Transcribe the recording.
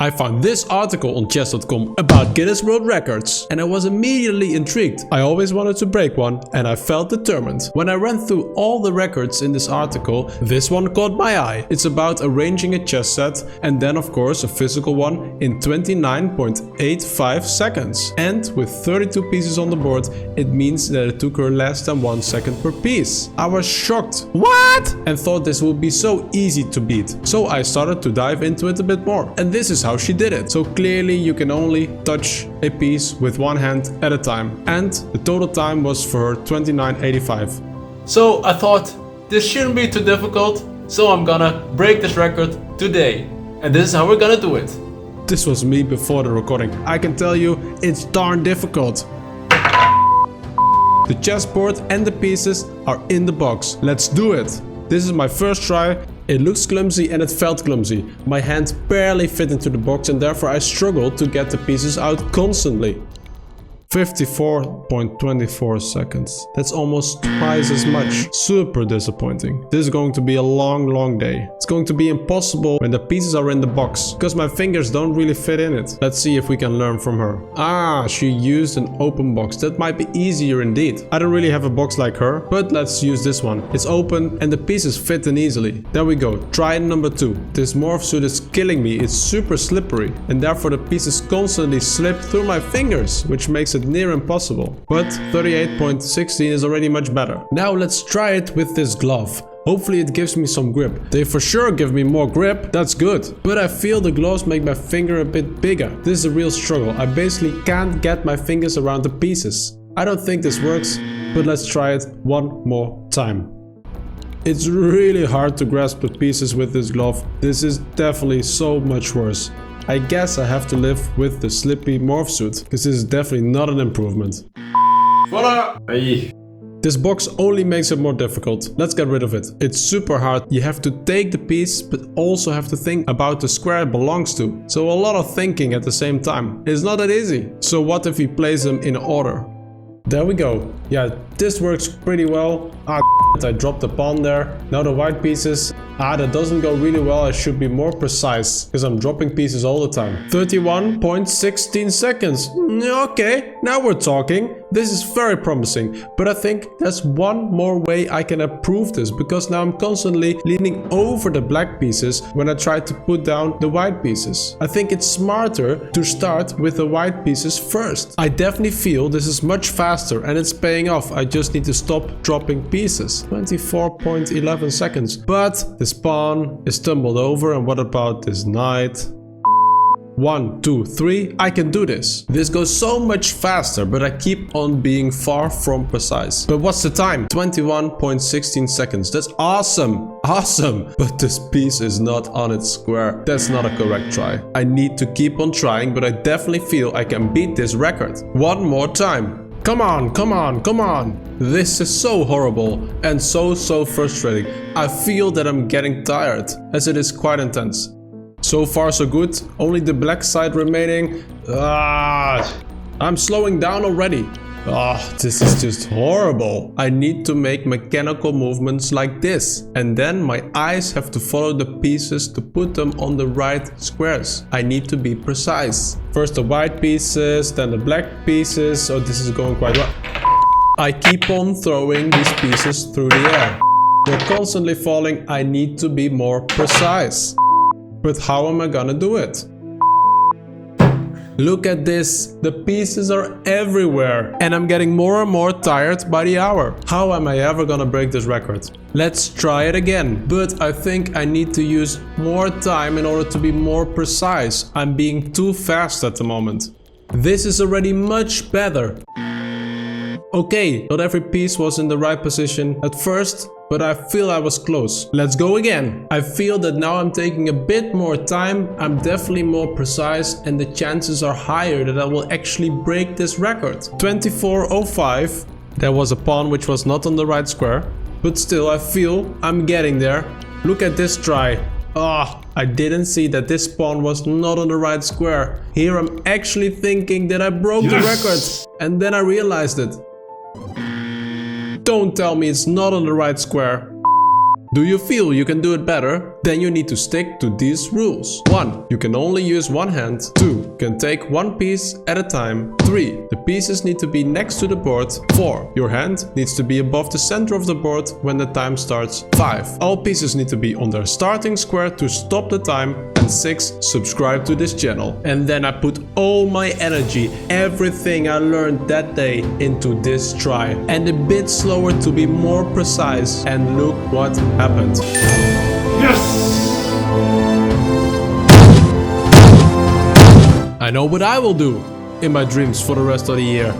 I found this article on chess.com about Guinness World Records and I was immediately intrigued. I always wanted to break one and I felt determined. When I ran through all the records in this article, this one caught my eye. It's about arranging a chess set and then of course a physical one in 29.85 seconds. And with 32 pieces on the board, it means that it took her less than 1 second per piece. I was shocked. What? And thought this would be so easy to beat. So I started to dive into it a bit more. And this is how she did it. So clearly you can only touch a piece with one hand at a time. And the total time was for her 29.85. So I thought this shouldn't be too difficult, so I'm gonna break this record today. And this is how we're gonna do it. This was me before the recording. I can tell you it's darn difficult. The chessboard and the pieces are in the box. Let's do it. This is my first try. It looks clumsy and it felt clumsy. My hand barely fit into the box and therefore I struggled to get the pieces out constantly. 54.24 seconds. That's almost twice as much. Super disappointing. This is going to be a long day. It's going to be impossible when the pieces are in the box, because my fingers don't really fit in it. Let's see if we can learn from her. Ah, she used an open box. That might be easier indeed. I don't really have a box like her, but let's use this one. It's open and the pieces fit in easily. There we go. Try number 2. This morph suit is killing me. It's super slippery and therefore the pieces constantly slip through my fingers, which makes it near impossible. But 38.16 is already much better. Now let's try it with this glove. Hopefully it gives me some grip. They for sure give me more grip, that's good. But I feel the gloves make my finger a bit bigger. This is a real struggle. I basically can't get my fingers around the pieces. I don't think this works, but let's try it one more time. It's really hard to grasp the pieces with this glove. This is definitely so much worse. I guess I have to live with the slippy morph suit, because this is definitely not an improvement. Voila! Hey. This box only makes it more difficult. Let's get rid of it. It's super hard. You have to take the piece, but also have to think about the square it belongs to. So a lot of thinking at the same time. It's not that easy. So what if we place them in order? There we go. Yeah, this works pretty well. Ah, I dropped the pawn there. Now the white pieces. Ah, that doesn't go really well. I should be more precise, because I'm dropping pieces all the time. 31.16 seconds. Okay, now we're talking. This is very promising, but I think there's one more way I can improve this, because now I'm constantly leaning over the black pieces when I try to put down the white pieces. I think it's smarter to start with the white pieces first. I definitely feel this is much faster and it's paying off. I just need to stop dropping pieces. 24.11 seconds. But this pawn is tumbled over, and what about this knight? 1, 2, 3. I can do this. This goes so much faster, but I keep on being far from precise. But what's the time? 21.16 seconds. That's awesome. Awesome. But this piece is not on its square. That's not a correct try. I need to keep on trying, but I definitely feel I can beat this record. One more time. Come on, come on, come on. This is so horrible and so frustrating. I feel that I'm getting tired, as it is quite intense. So far so good, only the black side remaining. I'm slowing down already. This is just horrible. I need to make mechanical movements like this. And then my eyes have to follow the pieces to put them on the right squares. I need to be precise. First the white pieces, then the black pieces. Oh, this is going quite well. I keep on throwing these pieces through the air. They're constantly falling. I need to be more precise. But how am I gonna do it? Look at this. The pieces are everywhere. And I'm getting more and more tired by the hour. How am I ever gonna break this record? Let's try it again. But I think I need to use more time in order to be more precise. I'm being too fast at the moment. This is already much better. Okay, not every piece was in the right position at first, but I feel I was close. Let's go again. I feel that now I'm taking a bit more time, I'm definitely more precise, and the chances are higher that I will actually break this record. 24.05. There was a pawn which was not on the right square, but still I feel I'm getting there. Look at this try. I didn't see that this pawn was not on the right square. Here I'm actually thinking that I broke the record, and then I realized it. Don't tell me it's not on the right square. Do you feel you can do it better? then you need to stick to these rules. 1. You can only use one hand. 2. You can take one piece at a time. 3. The pieces need to be next to the board. 4. Your hand needs to be above the center of the board when the time starts. 5. All pieces need to be on their starting square to stop the time. And 6. Subscribe to this channel. And then I put all my energy, everything I learned that day into this try. And a bit slower to be more precise. And look what happened. Yes! I know what I will do in my dreams for the rest of the year.